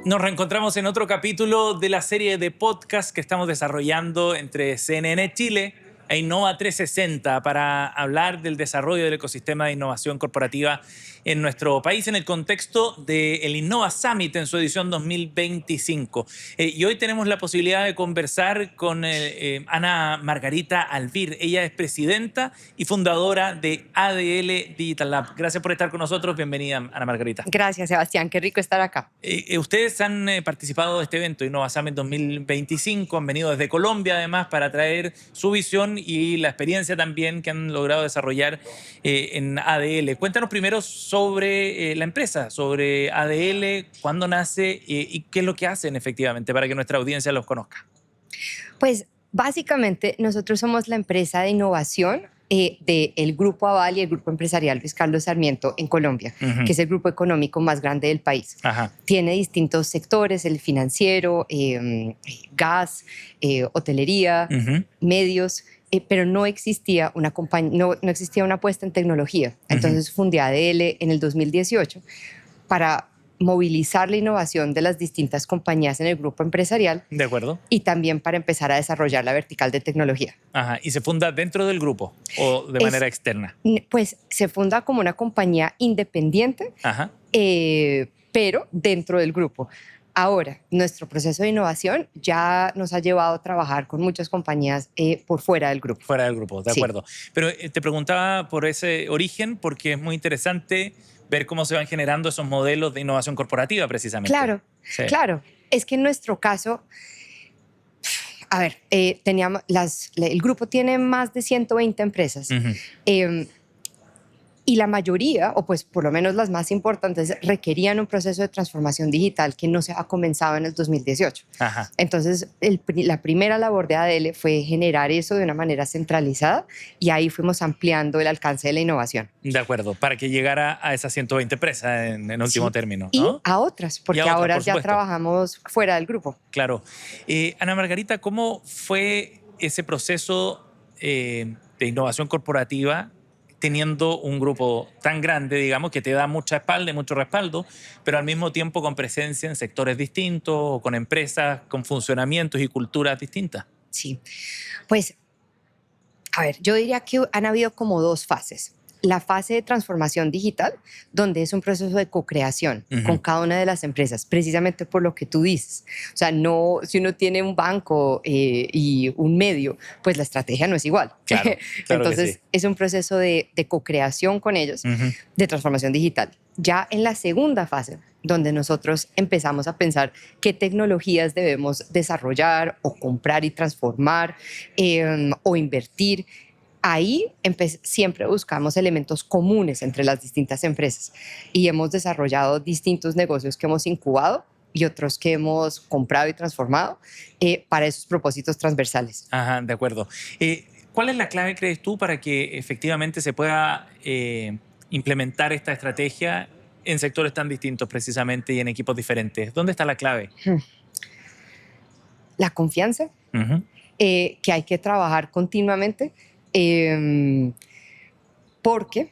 Nos reencontramos en otro capítulo de la serie de podcast que estamos desarrollando entre CNN Chile e Innova 360 para hablar del desarrollo del ecosistema de innovación corporativa en nuestro país en el contexto del Innova Summit en su edición 2025. Y hoy tenemos la posibilidad de conversar con Ana Margarita Alvir. Ella es presidenta y fundadora de ADL Digital Lab. Gracias por estar con nosotros. Bienvenida, Ana Margarita. Gracias, Sebastián. Qué rico estar acá. Ustedes han participado de este evento, Innova Summit 2025, han venido desde Colombia además para traer su visión y la experiencia también que han logrado desarrollar en ADL. Cuéntanos primero sobre la empresa, sobre ADL, cuándo nace y qué es lo que hacen efectivamente para que nuestra audiencia los conozca. Pues básicamente nosotros somos la empresa de innovación del Grupo Aval y el Grupo Empresarial Luis Carlos Sarmiento en Colombia, que es el grupo económico más grande del país. Ajá. Tiene distintos sectores, el financiero, gas, hotelería, medios, pero no existía una no existía una apuesta en tecnología. Entonces fundé ADL en el 2018 para movilizar la innovación de las distintas compañías en el grupo empresarial. De acuerdo. Y también para empezar a desarrollar la vertical de tecnología. Ajá. ¿Y se funda dentro del grupo o de manera externa? Pues se funda como una compañía independiente, Ajá. Pero dentro del grupo. Ahora, nuestro proceso de innovación ya nos ha llevado a trabajar con muchas compañías por fuera del grupo. Fuera del grupo, de acuerdo. Pero te preguntaba por ese origen porque es muy interesante ver cómo se van generando esos modelos de innovación corporativa precisamente. Claro, sí. Claro. Es que en nuestro caso, a ver, el grupo tiene más de 120 empresas. Y la mayoría, o pues por lo menos las más importantes, requerían un proceso de transformación digital que no se ha comenzado en el 2018. Ajá. Entonces, la primera labor de ADL fue generar eso de una manera centralizada y ahí fuimos ampliando el alcance de la innovación. De acuerdo, para que llegara a esas 120 empresas en último término, ¿no? Y a otras, porque ahora ya trabajamos fuera del grupo. Claro. Ana Margarita, ¿cómo fue ese proceso de innovación corporativa teniendo un grupo tan grande, digamos, que te da mucha espalda y mucho respaldo, pero al mismo tiempo con presencia en sectores distintos o con empresas con funcionamientos y culturas distintas? Sí, pues, a ver, yo diría que han habido como dos fases. La fase de transformación digital, donde es un proceso de co-creación con cada una de las empresas, precisamente por lo que tú dices. O sea, no, si uno tiene un banco y un medio, pues la estrategia no es igual. Claro, claro. Entonces, sí. Es un proceso de co-creación con ellos, de transformación digital. Ya en la segunda fase, donde nosotros empezamos a pensar qué tecnologías debemos desarrollar o comprar y transformar o invertir, ahí siempre buscamos elementos comunes entre las distintas empresas y hemos desarrollado distintos negocios que hemos incubado y otros que hemos comprado y transformado para esos propósitos transversales. Ajá, de acuerdo. ¿Cuál es la clave, crees tú, para que efectivamente se pueda implementar esta estrategia en sectores tan distintos precisamente y en equipos diferentes? ¿Dónde está la clave? La confianza, que hay que trabajar continuamente. Porque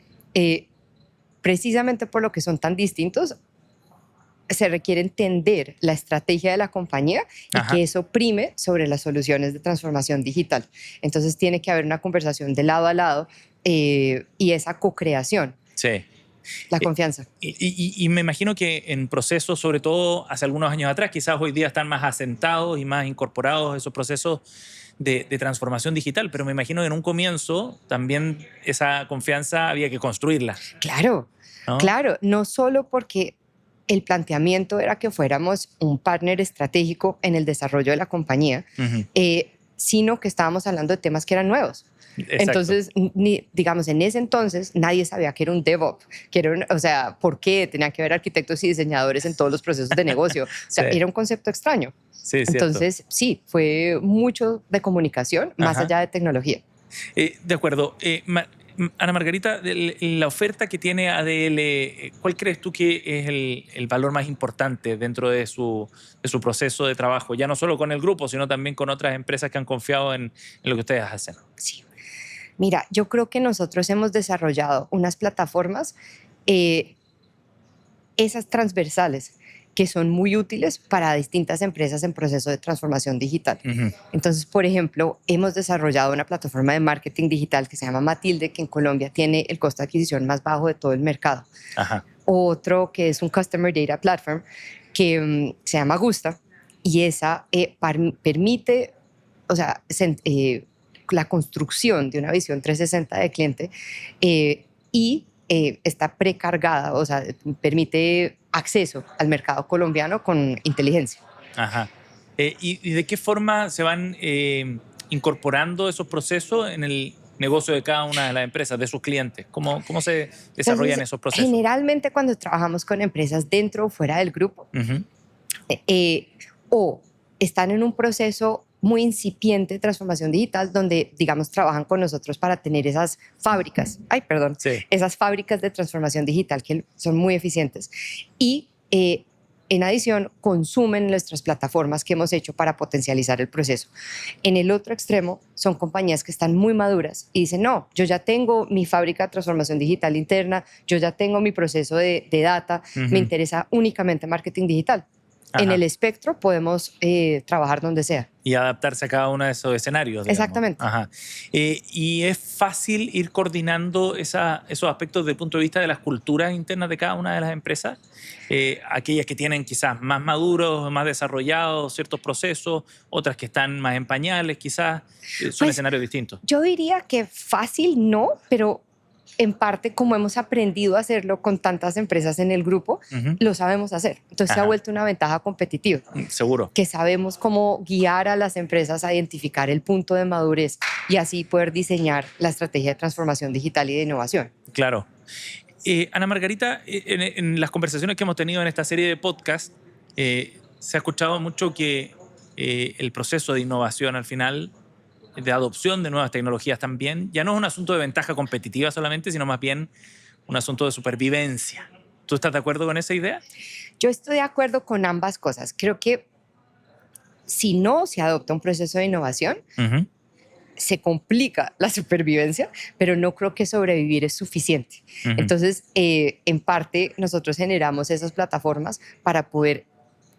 precisamente por lo que son tan distintos, se requiere entender la estrategia de la compañía y que eso prime sobre las soluciones de transformación digital. Entonces tiene que haber una conversación de lado a lado y esa co-creación. Sí. La confianza. Y me imagino que en procesos, sobre todo hace algunos años atrás, quizás hoy día están más asentados y más incorporados esos procesos de transformación digital, pero me imagino que en un comienzo también esa confianza había que construirla. Claro, ¿no? Claro, no solo porque el planteamiento era que fuéramos un partner estratégico en el desarrollo de la compañía, sino que estábamos hablando de temas que eran nuevos. Exacto. Entonces, digamos, en ese entonces nadie sabía que era un DevOps, o sea, ¿por qué tenían que haber arquitectos y diseñadores en todos los procesos de negocio? O sea, era un concepto extraño. Sí, entonces, cierto. Sí, fue mucho de comunicación más allá de tecnología. De acuerdo. Ana Margarita, la oferta que tiene ADL, ¿cuál crees tú que es el valor más importante dentro de su proceso de trabajo? Ya no solo con el grupo, sino también con otras empresas que han confiado en lo que ustedes hacen. Sí. Mira, yo creo que nosotros hemos desarrollado unas plataformas, esas transversales, que son muy útiles para distintas empresas en proceso de transformación digital. Entonces, por ejemplo, hemos desarrollado una plataforma de marketing digital que se llama Matilde, que en Colombia tiene el costo de adquisición más bajo de todo el mercado. Ajá. Otro que es un Customer Data Platform que se llama Gusta, y esa permite, o sea, la construcción de una visión 360 de cliente y está precargada, o sea, permite acceso al mercado colombiano con inteligencia. Ajá. ¿Y de qué forma se van incorporando esos procesos en el negocio de cada una de las empresas, de sus clientes? ¿Cómo se desarrollan Entonces, esos procesos? generalmente cuando trabajamos con empresas dentro o fuera del grupo, Ujú. O están en un proceso muy incipiente de transformación digital donde, digamos, trabajan con nosotros para tener esas fábricas, Sí. esas fábricas de transformación digital que son muy eficientes. Y en adición, consumen nuestras plataformas que hemos hecho para potencializar el proceso. En el otro extremo, son compañías que están muy maduras y dicen, no, yo ya tengo mi fábrica de transformación digital interna, yo ya tengo mi proceso de data, me interesa únicamente marketing digital. En Ajá. el espectro podemos trabajar donde sea. Y adaptarse a cada uno de esos escenarios, digamos. Exactamente. Ajá. ¿Y es fácil ir coordinando esos aspectos desde el punto de vista de las culturas internas de cada una de las empresas? Aquellas que tienen quizás más maduros, más desarrollados ciertos procesos, otras que están más en pañales, quizás. Son Pues, escenarios distintos. yo diría que fácil no, pero en parte como hemos aprendido a hacerlo con tantas empresas en el grupo, Ujú. lo sabemos hacer. Entonces se ha Ajá. vuelto una ventaja competitiva, Seguro. que sabemos cómo guiar a las empresas a identificar el punto de madurez y así poder diseñar la estrategia de transformación digital y de innovación. Claro. Ana Margarita, en las conversaciones que hemos tenido en esta serie de podcast, se ha escuchado mucho que el proceso de innovación al final, de adopción de nuevas tecnologías también, ya no es un asunto de ventaja competitiva solamente, sino más bien un asunto de supervivencia. ¿Tú estás de acuerdo con esa idea? Yo estoy de acuerdo con ambas cosas. Creo que si no se adopta un proceso de innovación, Ujú. se complica la supervivencia, pero no creo que sobrevivir es suficiente. Ujú. Entonces, en parte, nosotros generamos esas plataformas para poder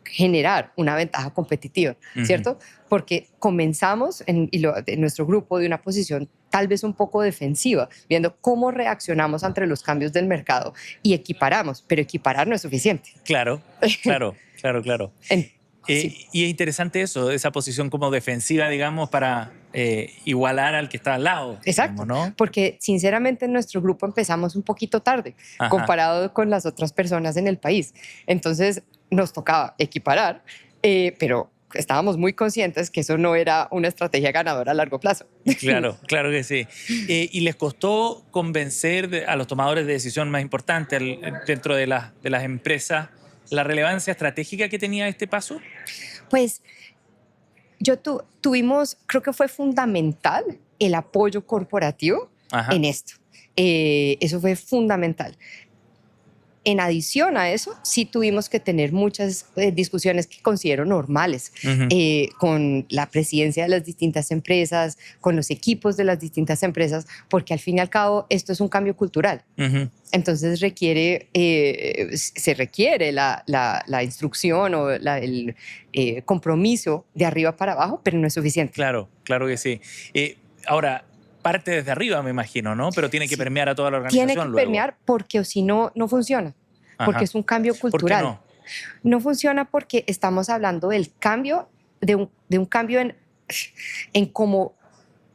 generar una ventaja competitiva, Ujú. ¿cierto? Porque comenzamos en nuestro grupo de una posición tal vez un poco defensiva, viendo cómo reaccionamos ante los cambios del mercado y equiparamos, pero equiparar no es suficiente. Claro, claro, claro, claro. En- sí. Y es interesante eso, esa posición como defensiva, digamos, para igualar al que está al lado, digamos, Exacto, ¿no? porque sinceramente en nuestro grupo empezamos un poquito tarde Ajá. comparado con las otras personas en el país. Entonces nos tocaba equiparar, pero estábamos muy conscientes que eso no era una estrategia ganadora a largo plazo. Claro, claro que sí. ¿Y les costó convencer a los tomadores de decisión más importantes dentro de las empresas la relevancia estratégica que tenía este paso? Pues tuvimos, creo que fue fundamental el apoyo corporativo Ajá. en esto. Eso fue fundamental. En adición a eso, sí tuvimos que tener muchas discusiones que considero normales Ujú. con la presidencia de las distintas empresas, con los equipos de las distintas empresas, porque al fin y al cabo esto es un cambio cultural. Ujú. Entonces se requiere la instrucción o el compromiso de arriba para abajo, pero no es suficiente. Claro, claro que sí. Ahora, parte desde arriba, me imagino, ¿no? Pero tiene que Sí, permear a toda la tiene que organización luego. permear porque o si no, no funciona, porque Ajá. es un cambio ¿Por qué cultural. no? No funciona porque estamos hablando del cambio, de un cambio en cómo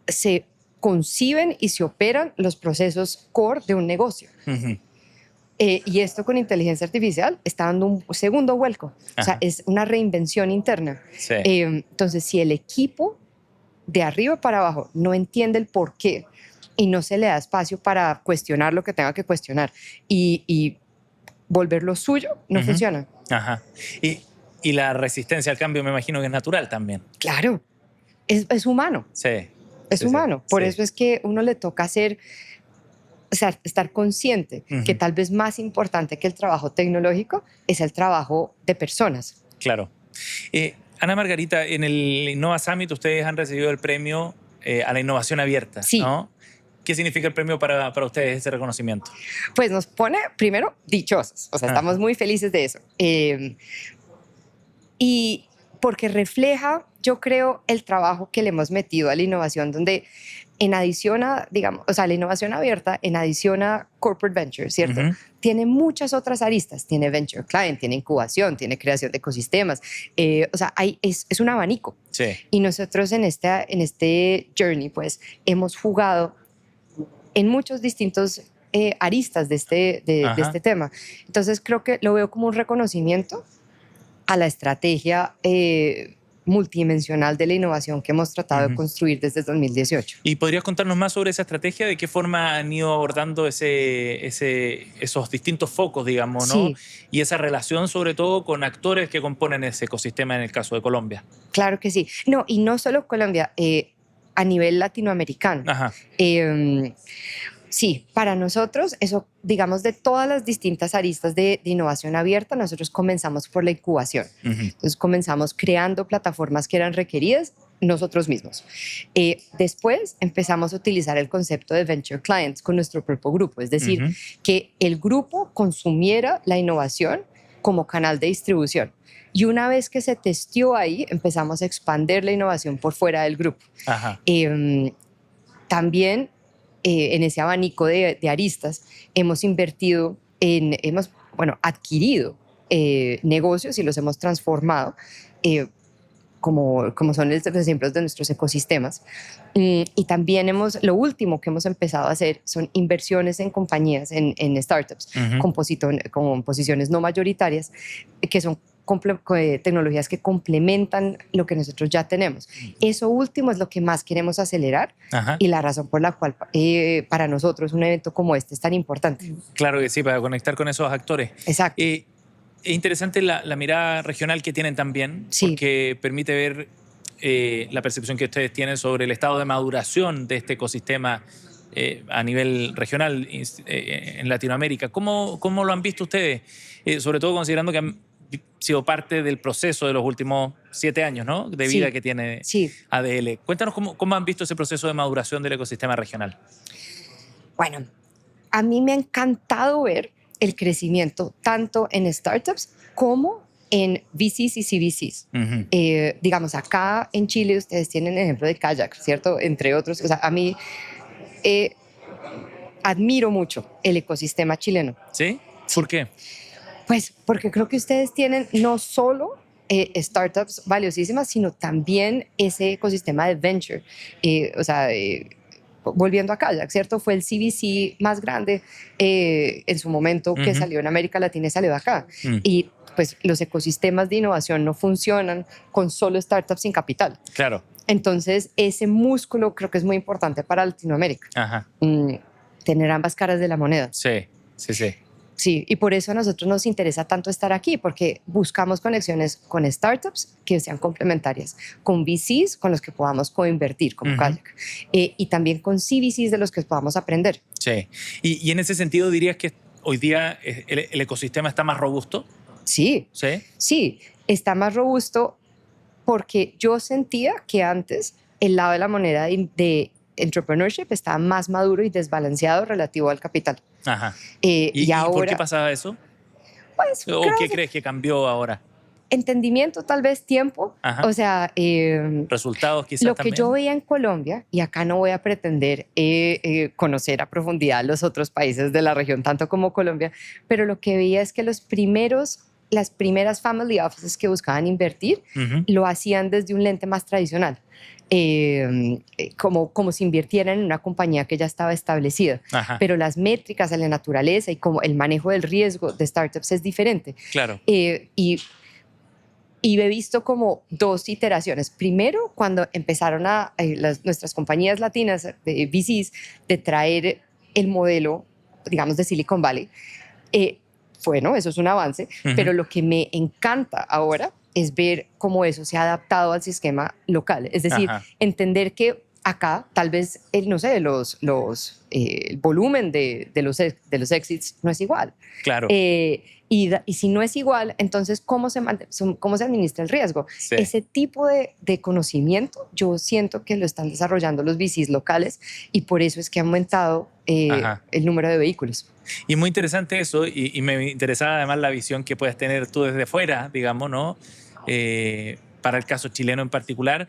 se conciben y se operan los procesos core de un negocio. Ujú. Y esto con inteligencia artificial está dando un segundo vuelco. O sea, Ajá. es una reinvención interna. Sí. Entonces, si el equipo de arriba para abajo no entiende el por qué y no se le da espacio para cuestionar lo que tenga que cuestionar y volverlo suyo, no Ujú. funciona. Ajá. Y la resistencia al cambio me imagino que es natural también. Claro, es humano. Sí, Es sí, sí, humano. Por sí. eso es que uno le toca o sea, estar consciente que Ujú. tal vez más importante que el trabajo tecnológico es el trabajo de personas. Claro. Ana Margarita, en el Innova Summit ustedes han recibido el premio a la innovación abierta, Sí, ¿no? ¿Qué significa el premio para ustedes, ese reconocimiento? Pues nos pone, primero, dichosos. O sea, estamos muy felices de eso. Y porque refleja, yo creo, el trabajo que le hemos metido a la innovación, donde en adición a, digamos, o sea, la innovación abierta, en adición a corporate venture, ¿cierto? Tiene muchas otras aristas. Tiene venture client, tiene incubación, tiene creación de ecosistemas. O sea, es un abanico. Sí. Y nosotros en este journey, pues, hemos jugado en muchos distintos aristas de este tema. Entonces, creo que lo veo como un reconocimiento a la estrategia multidimensional de la innovación que hemos tratado de construir desde 2018. ¿Y podrías contarnos más sobre esa estrategia? ¿De qué forma han ido abordando esos distintos focos, digamos, ¿no? Sí. Y esa relación, sobre todo, con actores que componen ese ecosistema en el caso de Colombia. Claro que sí. No, y no solo Colombia, a nivel latinoamericano. Sí, para nosotros, eso, digamos, de todas las distintas aristas de innovación abierta, nosotros comenzamos por la incubación. Entonces, comenzamos creando plataformas que eran requeridas nosotros mismos. Después empezamos a utilizar el concepto de venture clients con nuestro propio grupo, es decir, que el grupo consumiera la innovación como canal de distribución. Y una vez que se testeó ahí, empezamos a expandir la innovación por fuera del grupo. También en ese abanico de aristas hemos invertido, hemos adquirido negocios y los hemos transformado como son los ejemplos de nuestros ecosistemas. Y también lo último que hemos empezado a hacer son inversiones en compañías, en startups, con posiciones no mayoritarias, que son tecnologías que complementan lo que nosotros ya tenemos. Eso último es lo que más queremos acelerar y la razón por la cual para nosotros un evento como este es tan importante. Claro que sí, para conectar con esos actores. Exacto. Es interesante la mirada regional que tienen también, porque permite ver la percepción que ustedes tienen sobre el estado de maduración de este ecosistema a nivel regional en Latinoamérica. ¿Cómo lo han visto ustedes? Sobre todo considerando que han sido parte del proceso de los últimos 7 años, ¿no? De vida que tiene ADL. Cuéntanos cómo han visto ese proceso de maduración del ecosistema regional. Bueno, a mí me ha encantado ver el crecimiento tanto en startups como en VCs y CVCs. Digamos, acá en Chile ustedes tienen el ejemplo de Kayak, ¿cierto? Entre otros. O sea, a mí admiro mucho el ecosistema chileno. ¿Sí? ¿Por qué? Pues porque creo que ustedes tienen no solo startups valiosísimas, sino también ese ecosistema de venture. Volviendo a Kayak, ¿cierto? Fue el CVC más grande en su momento que salió en América Latina y salió de acá. Y pues los ecosistemas de innovación no funcionan con solo startups sin capital. Claro. Entonces, ese músculo creo que es muy importante para Latinoamérica. Tener ambas caras de la moneda. Sí. Sí, y por eso a nosotros nos interesa tanto estar aquí, porque buscamos conexiones con startups que sean complementarias, con VCs con los que podamos coinvertir, como Kayak, y también con CVCs de los que podamos aprender. Sí, y en ese sentido dirías que hoy día el ecosistema está más robusto. Sí, está más robusto porque yo sentía que antes el lado de la moneda de entrepreneurship estaba más maduro y desbalanceado relativo al capital. ¿Y ahora, por qué pasaba eso? Pues, ¿O qué crees que cambió ahora? Entendimiento, tal vez tiempo. O sea, resultados quizás lo también. que yo veía en Colombia, y acá no voy a pretender conocer a profundidad los otros países de la región, tanto como Colombia, pero lo que veía es que las primeras family offices que buscaban invertir lo hacían desde un lente más tradicional. Como si invirtieran en una compañía que ya estaba establecida. Pero las métricas de la naturaleza y como el manejo del riesgo de startups es diferente. Claro. Y he visto como 2 iteraciones. Primero, cuando empezaron nuestras compañías latinas, VCs, de traer el modelo, digamos, de Silicon Valley. Bueno, eso es un avance, pero lo que me encanta ahora es ver cómo eso se ha adaptado al sistema local. Es decir, entender que acá tal vez, no sé, el volumen de los exits no es igual. Claro. Y si no es igual, entonces, ¿cómo se administra el riesgo? Sí. Ese tipo de conocimiento yo siento que lo están desarrollando los VCs locales y por eso es que ha aumentado el número de vehículos. Y muy interesante eso, y me interesaba además la visión que puedes tener tú desde fuera, digamos, ¿no? Para el caso chileno en particular,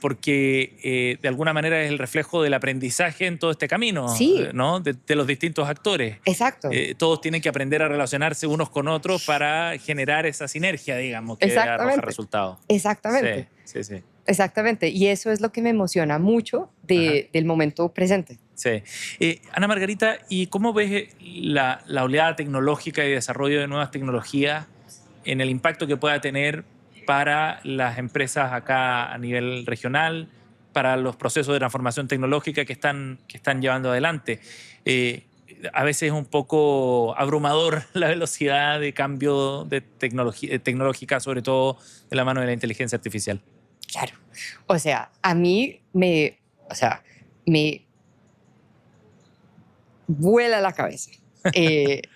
porque de alguna manera es el reflejo del aprendizaje en todo este camino, Sí. ¿no? De los distintos actores. Exacto. Todos tienen que aprender a relacionarse unos con otros para generar esa sinergia, digamos, que arroja resultados. Exactamente. Sí. Exactamente. Y eso es lo que me emociona mucho del momento presente. Sí. Ana Margarita, ¿y cómo ves la oleada tecnológica y desarrollo de nuevas tecnologías en el impacto que pueda tener para las empresas acá a nivel regional, para los procesos de transformación tecnológica que están llevando adelante? A veces es un poco abrumador la velocidad de cambio de tecnológica, sobre todo de la mano de la inteligencia artificial. Claro. O sea, a mí me vuela la cabeza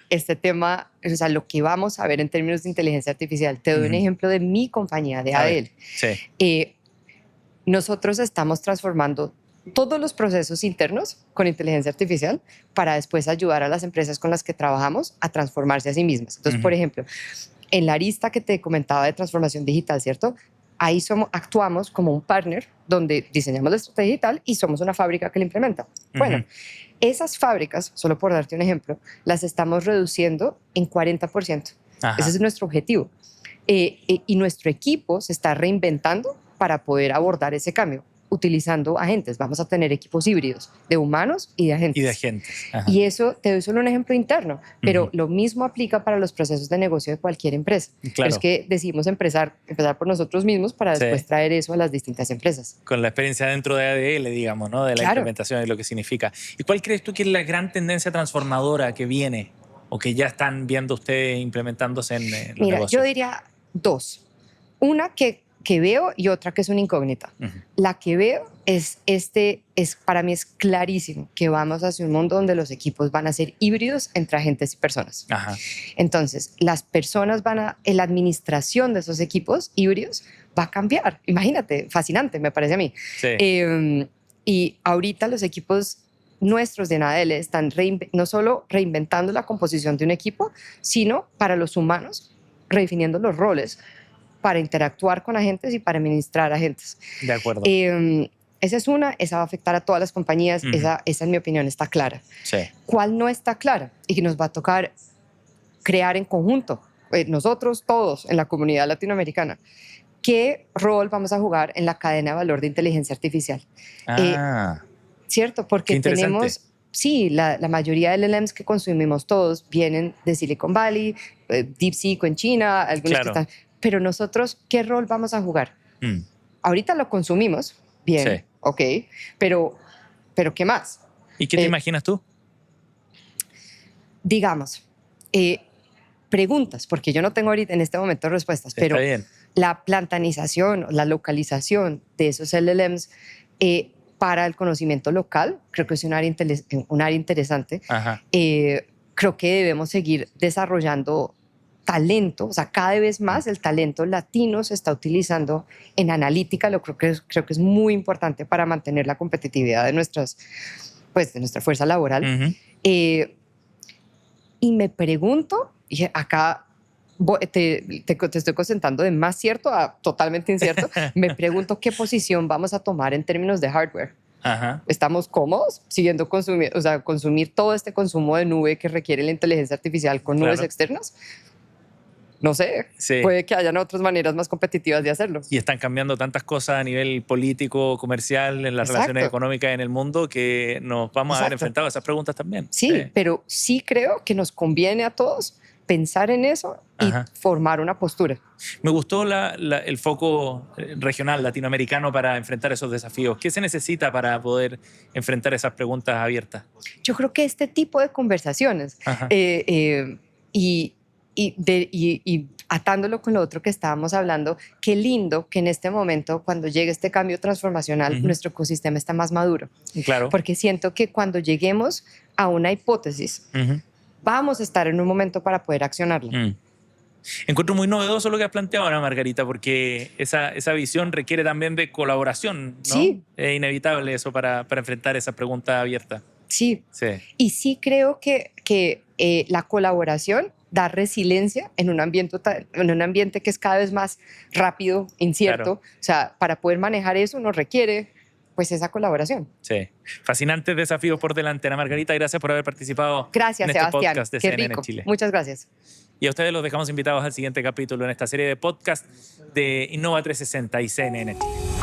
este tema, o sea, lo que vamos a ver en términos de inteligencia artificial. Te doy un ejemplo de mi compañía, de ADL. Sí. Nosotros estamos transformando todos los procesos internos con inteligencia artificial para después ayudar a las empresas con las que trabajamos a transformarse a sí mismas. Entonces, por ejemplo, en la arista que te comentaba de transformación digital, ¿cierto? Ahí actuamos como un partner donde diseñamos la estrategia digital y somos una fábrica que la implementa. Bueno, esas fábricas, solo por darte un ejemplo, las estamos reduciendo en 40%. Ese es nuestro objetivo. Y nuestro equipo se está reinventando para poder abordar ese cambio, utilizando agentes. Vamos a tener equipos híbridos de humanos y de agentes. Y eso, te doy solo un ejemplo interno, pero lo mismo aplica para los procesos de negocio de cualquier empresa. Claro. Pero es que decidimos empezar por nosotros mismos para después traer eso a las distintas empresas. Con la experiencia dentro de ADL, digamos, ¿no? De la implementación y lo que significa. ¿Y cuál crees tú que es la gran tendencia transformadora que viene o que ya están viendo ustedes implementándose en los negocios? Yo diría dos. Una que veo y otra que es una incógnita. La que veo para mí es clarísimo que vamos hacia un mundo donde los equipos van a ser híbridos entre agentes y personas. Entonces, las personas la administración de esos equipos híbridos va a cambiar. Imagínate, fascinante, me parece a mí. Sí. Y ahorita los equipos nuestros de ADL están no solo reinventando la composición de un equipo, sino para los humanos, redefiniendo los roles para interactuar con agentes y para administrar agentes. De acuerdo. Esa va a afectar a todas las compañías. Esa, en mi opinión, está clara. Sí. ¿Cuál no está clara? Y que nos va a tocar crear en conjunto, nosotros todos en la comunidad latinoamericana, ¿qué rol vamos a jugar en la cadena de valor de inteligencia artificial? ¿Cierto? Porque tenemos... Sí, la mayoría de LLMs que consumimos todos vienen de Silicon Valley, DeepSeek en China, algunos que están... Pero nosotros, ¿qué rol vamos a jugar? Ahorita lo consumimos, bien, ok, pero ¿qué más? ¿Y qué te imaginas tú? Digamos, preguntas, porque yo no tengo ahorita en este momento respuestas, pero la plantanización, la localización de esos LLMs para el conocimiento local, creo que es un área interesante. Creo que debemos seguir desarrollando talento, o sea, cada vez más el talento latino se está utilizando en analítica, creo que es muy importante para mantener la competitividad de nuestra fuerza laboral. Y me pregunto, y acá te estoy concentrando de más cierto a totalmente incierto, me pregunto qué posición vamos a tomar en términos de hardware. ¿Estamos cómodos siguiendo consumir todo este consumo de nube que requiere la inteligencia artificial con nubes externas? No sé, puede que hayan otras maneras más competitivas de hacerlo. Y están cambiando tantas cosas a nivel político, comercial, en las relaciones económicas en el mundo, que nos vamos a ver enfrentados a esas preguntas también. Sí, pero sí creo que nos conviene a todos pensar en eso y formar una postura. Me gustó el foco regional y para enfrentar esos desafíos. ¿Qué se necesita para poder enfrentar esas preguntas abiertas? Yo creo que este tipo de conversaciones y atándolo con lo otro que estábamos hablando, qué lindo que en este momento, cuando llegue este cambio transformacional, nuestro ecosistema está más maduro. Claro. Porque siento que cuando lleguemos a una hipótesis, vamos a estar en un momento para poder accionarla. Encuentro muy novedoso lo que has planteado ahora, Margarita, porque esa visión requiere también de colaboración, ¿no? Sí. Es inevitable eso para enfrentar esa pregunta abierta. Sí. Sí. Y sí creo que la colaboración da resiliencia en un ambiente que es cada vez más rápido, incierto. Claro. O sea, para poder manejar eso nos requiere pues esa colaboración. Sí. Fascinantes desafíos por delante. Ana Margarita, gracias por haber participado Gracias, en este Sebastián. podcast de Qué CNN rico. Chile. Muchas gracias. Y a ustedes los dejamos invitados al siguiente capítulo en esta serie de podcast de Innova 360 y CNN Chile.